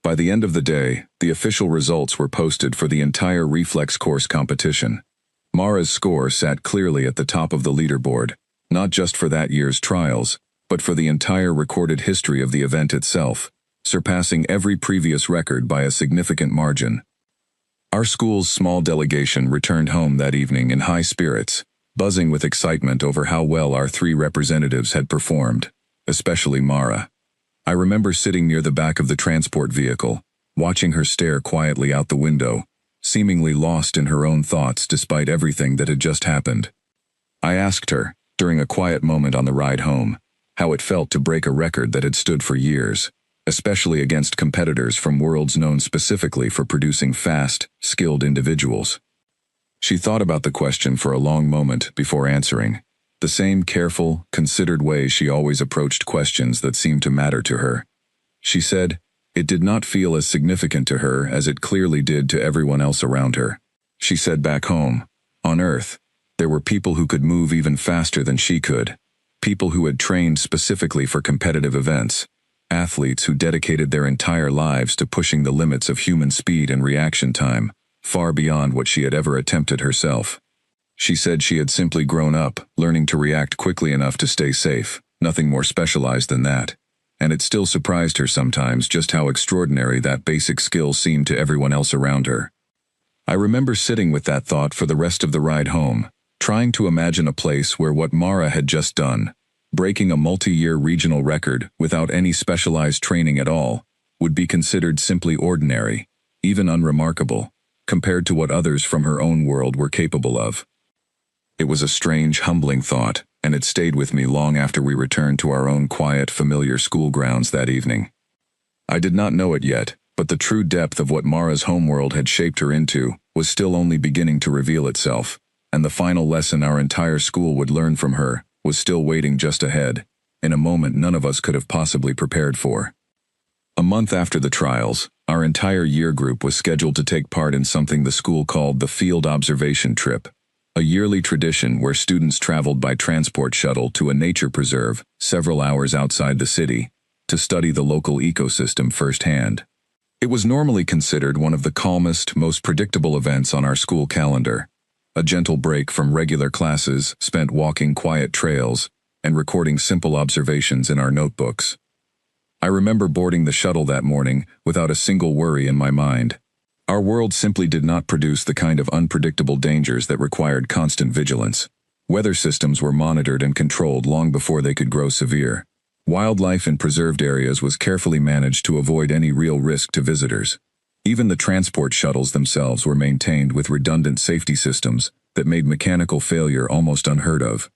A: By the end of the day, the official results were posted for the entire reflex course competition. Mara's score sat clearly at the top of the leaderboard, not just for that year's trials, but for the entire recorded history of the event itself, surpassing every previous record by a significant margin. Our school's small delegation returned home that evening in high spirits, buzzing with excitement over how well our 3 representatives had performed, especially Mara. I remember sitting near the back of the transport vehicle, watching her stare quietly out the window, seemingly lost in her own thoughts despite everything that had just happened. I asked her, during a quiet moment on the ride home, how it felt to break a record that had stood for years, especially against competitors from worlds known specifically for producing fast, skilled individuals. She thought about the question for a long moment before answering, the same careful, considered way she always approached questions that seemed to matter to her. She said, it did not feel as significant to her as it clearly did to everyone else around her. She said back home, on Earth, there were people who could move even faster than she could, people who had trained specifically for competitive events, athletes who dedicated their entire lives to pushing the limits of human speed and reaction time, far beyond what she had ever attempted herself. She said she had simply grown up, learning to react quickly enough to stay safe, nothing more specialized than that, and it still surprised her sometimes just how extraordinary that basic skill seemed to everyone else around her. I remember sitting with that thought for the rest of the ride home, trying to imagine a place where what Mara had just done, breaking a multi-year regional record without any specialized training at all, would be considered simply ordinary, even unremarkable, compared to what others from her own world were capable of. It was a strange, humbling thought, and it stayed with me long after we returned to our own quiet, familiar school grounds that evening. I did not know it yet, but the true depth of what Mara's homeworld had shaped her into was still only beginning to reveal itself, and the final lesson our entire school would learn from her was still waiting just ahead, in a moment none of us could have possibly prepared for. A month after the trials, our entire year group was scheduled to take part in something the school called the Field Observation Trip, a yearly tradition where students traveled by transport shuttle to a nature preserve several hours outside the city to study the local ecosystem firsthand. It was normally considered one of the calmest, most predictable events on our school calendar, a gentle break from regular classes spent walking quiet trails and recording simple observations in our notebooks. I remember boarding the shuttle that morning without a single worry in my mind. Our world simply did not produce the kind of unpredictable dangers that required constant vigilance. Weather systems were monitored and controlled long before they could grow severe. Wildlife in preserved areas was carefully managed to avoid any real risk to visitors. Even the transport shuttles themselves were maintained with redundant safety systems that made mechanical failure almost unheard of.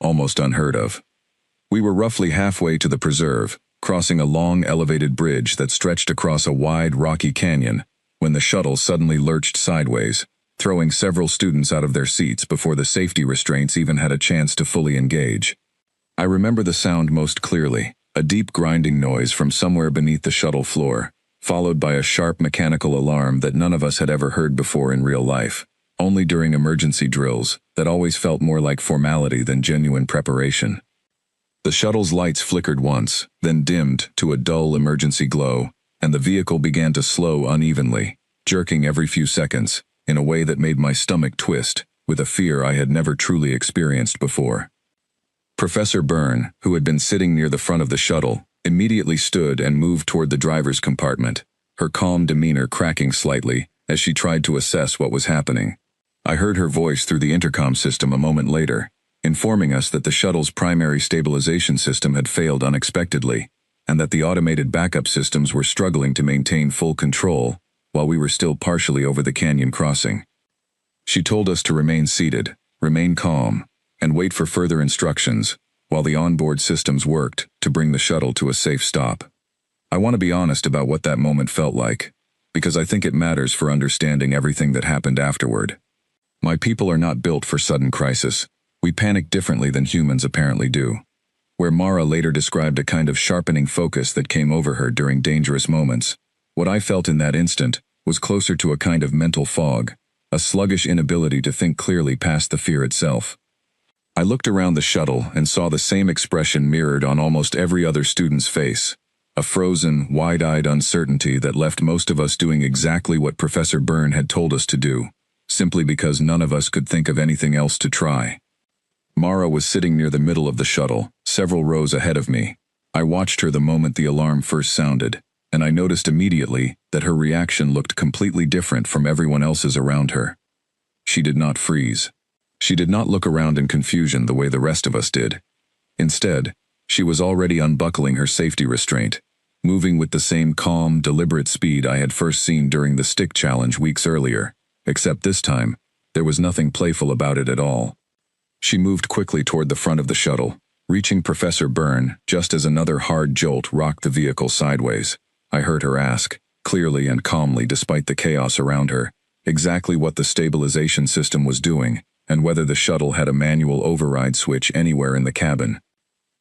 A: Almost unheard of. We were roughly halfway to the preserve, crossing a long elevated bridge that stretched across a wide rocky canyon, when the shuttle suddenly lurched sideways, throwing several students out of their seats before the safety restraints even had a chance to fully engage. I remember the sound most clearly, a deep grinding noise from somewhere beneath the shuttle floor, followed by a sharp mechanical alarm that none of us had ever heard before in real life, only during emergency drills that always felt more like formality than genuine preparation. The shuttle's lights flickered once, then dimmed to a dull emergency glow, and the vehicle began to slow unevenly, jerking every few seconds, in a way that made my stomach twist, with a fear I had never truly experienced before. Professor Byrne, who had been sitting near the front of the shuttle, immediately stood and moved toward the driver's compartment, her calm demeanor cracking slightly as she tried to assess what was happening. I heard her voice through the intercom system a moment later, informing us that the shuttle's primary stabilization system had failed unexpectedly, and that the automated backup systems were struggling to maintain full control while we were still partially over the canyon crossing. She told us to remain seated, remain calm, and wait for further instructions while the onboard systems worked to bring the shuttle to a safe stop. I want to be honest about what that moment felt like, because I think it matters for understanding everything that happened afterward. My people are not built for sudden crisis. We panic differently than humans apparently do. Where Mara later described a kind of sharpening focus that came over her during dangerous moments, what I felt in that instant was closer to a kind of mental fog, a sluggish inability to think clearly past the fear itself. I looked around the shuttle and saw the same expression mirrored on almost every other student's face, a frozen, wide-eyed uncertainty that left most of us doing exactly what Professor Byrne had told us to do, simply because none of us could think of anything else to try. Mara was sitting near the middle of the shuttle, several rows ahead of me. I watched her the moment the alarm first sounded, and I noticed immediately that her reaction looked completely different from everyone else's around her. She did not freeze. She did not look around in confusion the way the rest of us did. Instead, she was already unbuckling her safety restraint, moving with the same calm, deliberate speed I had first seen during the stick challenge weeks earlier, except this time, there was nothing playful about it at all. She moved quickly toward the front of the shuttle, reaching Professor Byrne just as another hard jolt rocked the vehicle sideways. I heard her ask, clearly and calmly despite the chaos around her, exactly what the stabilization system was doing, and whether the shuttle had a manual override switch anywhere in the cabin.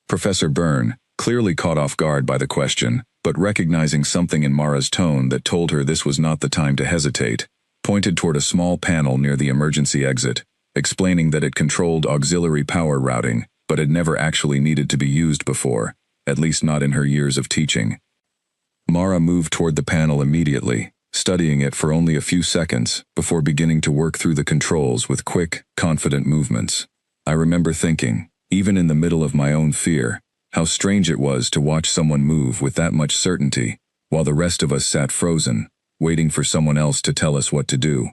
A: Professor Byrne, clearly caught off guard by the question, but recognizing something in Mara's tone that told her this was not the time to hesitate, pointed toward a small panel near the emergency exit, explaining that it controlled auxiliary power routing, but had never actually needed to be used before, at least not in her years of teaching. Mara moved toward the panel immediately, studying it for only a few seconds before beginning to work through the controls with quick, confident movements. I remember thinking, even in the middle of my own fear, how strange it was to watch someone move with that much certainty, while the rest of us sat frozen, waiting for someone else to tell us what to do.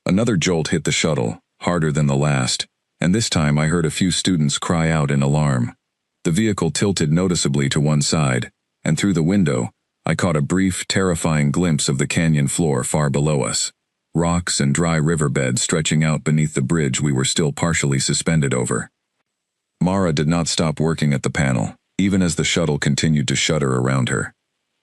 A: Another jolt hit the shuttle, harder than the last, and this time I heard a few students cry out in alarm. The vehicle tilted noticeably to one side, and through the window, I caught a brief, terrifying glimpse of the canyon floor far below us, rocks and dry riverbed stretching out beneath the bridge we were still partially suspended over. Mara did not stop working at the panel, even as the shuttle continued to shudder around her.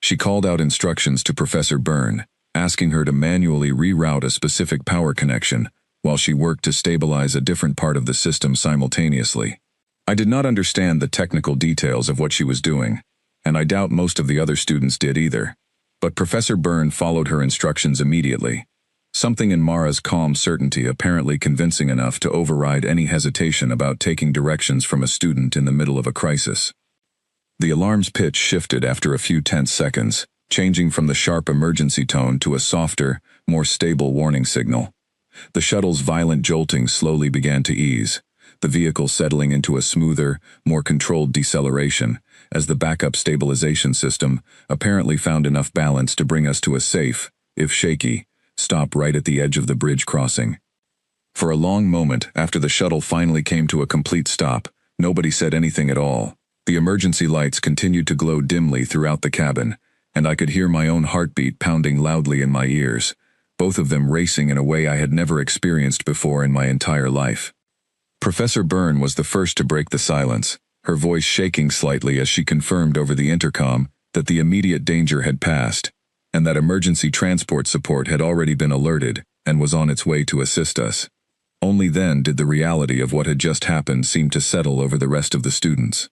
A: She called out instructions to Professor Byrne, asking her to manually reroute a specific power connection while she worked to stabilize a different part of the system simultaneously. I did not understand the technical details of what she was doing, and I doubt most of the other students did either. But Professor Byrne followed her instructions immediately. Something in Mara's calm certainty apparently convincing enough to override any hesitation about taking directions from a student in the middle of a crisis. The alarm's pitch shifted after a few tense seconds, changing from the sharp emergency tone to a softer, more stable warning signal. The shuttle's violent jolting slowly began to ease, the vehicle settling into a smoother, more controlled deceleration, as the backup stabilization system apparently found enough balance to bring us to a safe, if shaky, stop right at the edge of the bridge crossing. For a long moment after the shuttle finally came to a complete stop, nobody said anything at all. The emergency lights continued to glow dimly throughout the cabin, and I could hear my own heartbeat pounding loudly in my ears, both of them racing in a way I had never experienced before in my entire life. Professor Byrne was the first to break the silence, her voice shaking slightly as she confirmed over the intercom that the immediate danger had passed, and that emergency transport support had already been alerted and was on its way to assist us. Only then did the reality of what had just happened seem to settle over the rest of the students.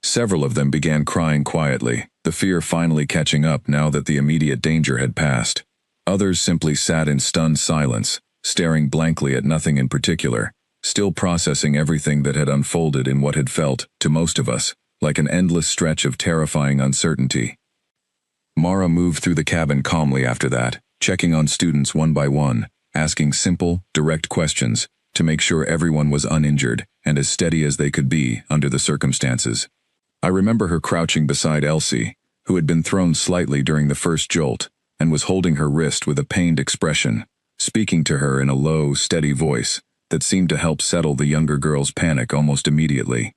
A: Several of them began crying quietly, the fear finally catching up now that the immediate danger had passed. Others simply sat in stunned silence, staring blankly at nothing in particular, still processing everything that had unfolded in what had felt, to most of us, like an endless stretch of terrifying uncertainty. Mara moved through the cabin calmly after that, checking on students one by one, asking simple, direct questions to make sure everyone was uninjured and as steady as they could be under the circumstances. I remember her crouching beside Elsie, who had been thrown slightly during the first jolt, and was holding her wrist with a pained expression, speaking to her in a low, steady voice that seemed to help settle the younger girl's panic almost immediately.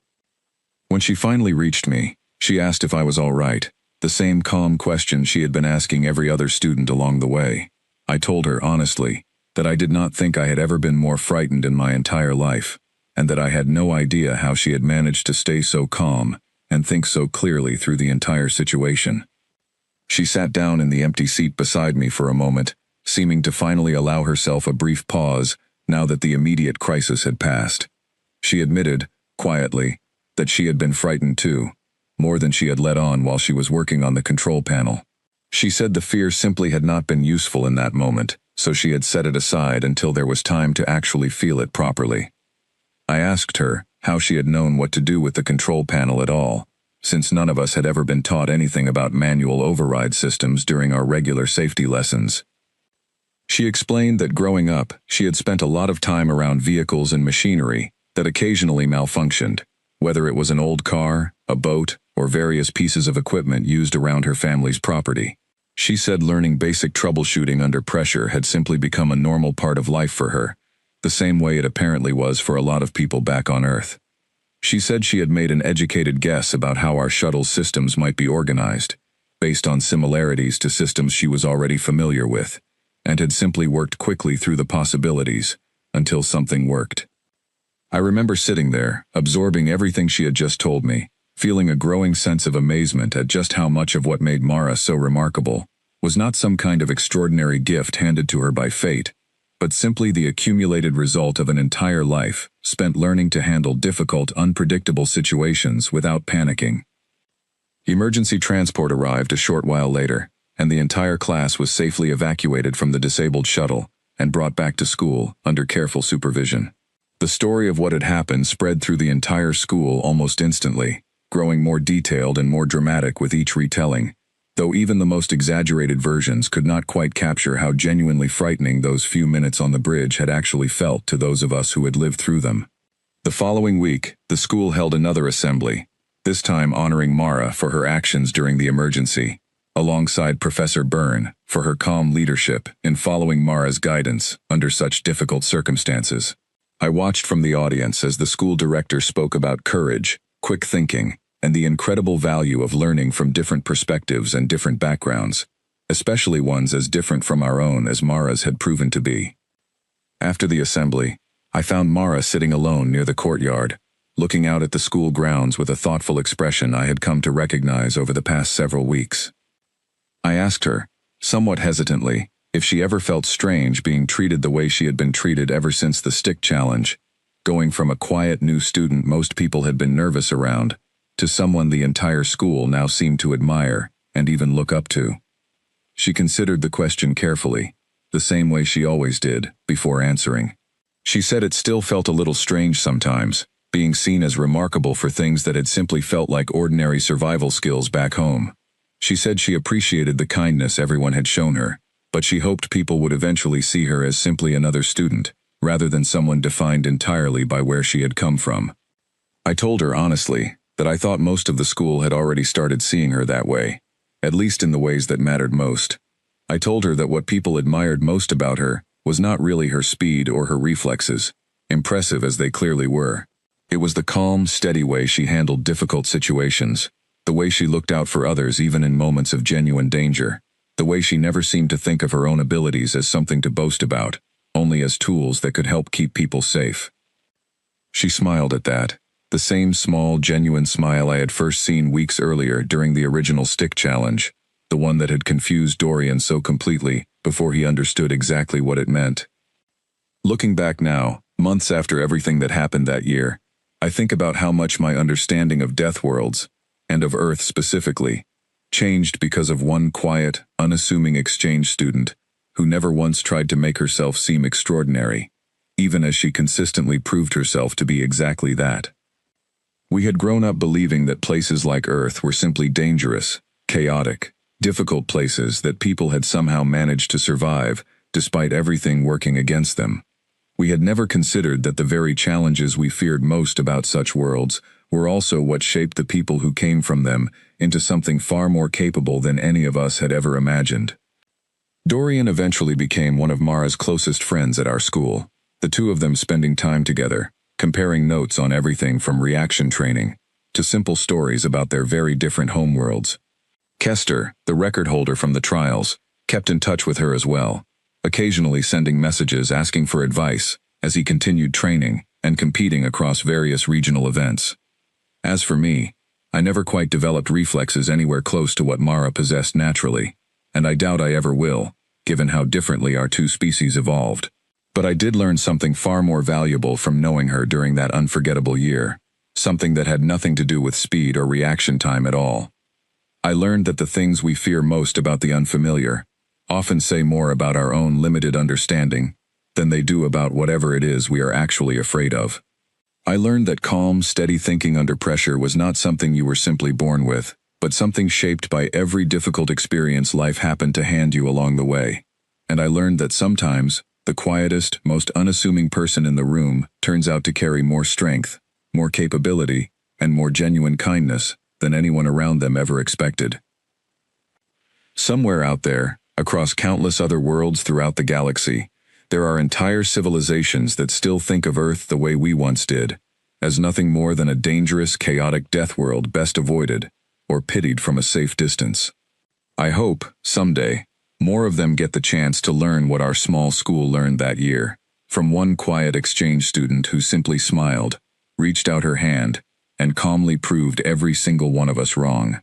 A: When she finally reached me, she asked if I was all right, the same calm question she had been asking every other student along the way. I told her honestly that I did not think I had ever been more frightened in my entire life, and that I had no idea how she had managed to stay so calm and think so clearly through the entire situation. She sat down in the empty seat beside me for a moment, seeming to finally allow herself a brief pause now that the immediate crisis had passed. She admitted, quietly, that she had been frightened too, more than she had let on while she was working on the control panel. She said the fear simply had not been useful in that moment, so she had set it aside until there was time to actually feel it properly. I asked her how she had known what to do with the control panel at all, since none of us had ever been taught anything about manual override systems during our regular safety lessons. She explained that growing up, she had spent a lot of time around vehicles and machinery that occasionally malfunctioned, whether it was an old car, a boat, or various pieces of equipment used around her family's property. She said learning basic troubleshooting under pressure had simply become a normal part of life for her, the same way it apparently was for a lot of people back on Earth. She said she had made an educated guess about how our shuttle's systems might be organized, based on similarities to systems she was already familiar with, and had simply worked quickly through the possibilities, until something worked. I remember sitting there, absorbing everything she had just told me, feeling a growing sense of amazement at just how much of what made Mara so remarkable was not some kind of extraordinary gift handed to her by fate, but simply the accumulated result of an entire life spent learning to handle difficult, unpredictable situations without panicking. Emergency transport arrived a short while later, and the entire class was safely evacuated from the disabled shuttle and brought back to school under careful supervision. The story of what had happened spread through the entire school almost instantly, growing more detailed and more dramatic with each retelling, though even the most exaggerated versions could not quite capture how genuinely frightening those few minutes on the bridge had actually felt to those of us who had lived through them. The following week, the school held another assembly, this time honoring Mara for her actions during the emergency, alongside Professor Byrne for her calm leadership in following Mara's guidance under such difficult circumstances. I watched from the audience as the school director spoke about courage, quick thinking, and the incredible value of learning from different perspectives and different backgrounds, especially ones as different from our own as Mara's had proven to be. After the assembly, I found Mara sitting alone near the courtyard, looking out at the school grounds with a thoughtful expression I had come to recognize over the past several weeks. I asked her, somewhat hesitantly, if she ever felt strange being treated the way she had been treated ever since the stick challenge, going from a quiet new student most people had been nervous around, to someone the entire school now seemed to admire and even look up to. She considered the question carefully, the same way she always did, before answering. She said it still felt a little strange sometimes, being seen as remarkable for things that had simply felt like ordinary survival skills back home. She said she appreciated the kindness everyone had shown her, but she hoped people would eventually see her as simply another student, rather than someone defined entirely by where she had come from. I told her honestly that I thought most of the school had already started seeing her that way, at least in the ways that mattered most. I told her that what people admired most about her was not really her speed or her reflexes, impressive as they clearly were. It was the calm, steady way she handled difficult situations, the way she looked out for others even in moments of genuine danger, the way she never seemed to think of her own abilities as something to boast about, only as tools that could help keep people safe. She smiled at that, the same small, genuine smile I had first seen weeks earlier during the original stick challenge, the one that had confused Dorian so completely before he understood exactly what it meant. Looking back now, months after everything that happened that year, I think about how much my understanding of Deathworlds, and of Earth specifically, changed because of one quiet, unassuming exchange student who never once tried to make herself seem extraordinary, even as she consistently proved herself to be exactly that. We had grown up believing that places like Earth were simply dangerous, chaotic, difficult places that people had somehow managed to survive despite everything working against them. We had never considered that the very challenges we feared most about such worlds were also what shaped the people who came from them into something far more capable than any of us had ever imagined. Dorian eventually became one of Mara's closest friends at our school, the two of them spending time together, comparing notes on everything from reaction training to simple stories about their very different homeworlds. Kester, the record holder from the trials, kept in touch with her as well, occasionally sending messages asking for advice as he continued training and competing across various regional events. As for me, I never quite developed reflexes anywhere close to what Mara possessed naturally, and I doubt I ever will, given how differently our two species evolved. But I did learn something far more valuable from knowing her during that unforgettable year, something that had nothing to do with speed or reaction time at all. I learned that the things we fear most about the unfamiliar often say more about our own limited understanding than they do about whatever it is we are actually afraid of. I learned that calm, steady thinking under pressure was not something you were simply born with, but something shaped by every difficult experience life happened to hand you along the way. And I learned that sometimes, the quietest, most unassuming person in the room turns out to carry more strength, more capability, and more genuine kindness than anyone around them ever expected. Somewhere out there, across countless other worlds throughout the galaxy, there are entire civilizations that still think of Earth the way we once did, as nothing more than a dangerous, chaotic death world best avoided, or pitied from a safe distance. I hope, someday, more of them get the chance to learn what our small school learned that year, from one quiet exchange student who simply smiled, reached out her hand, and calmly proved every single one of us wrong.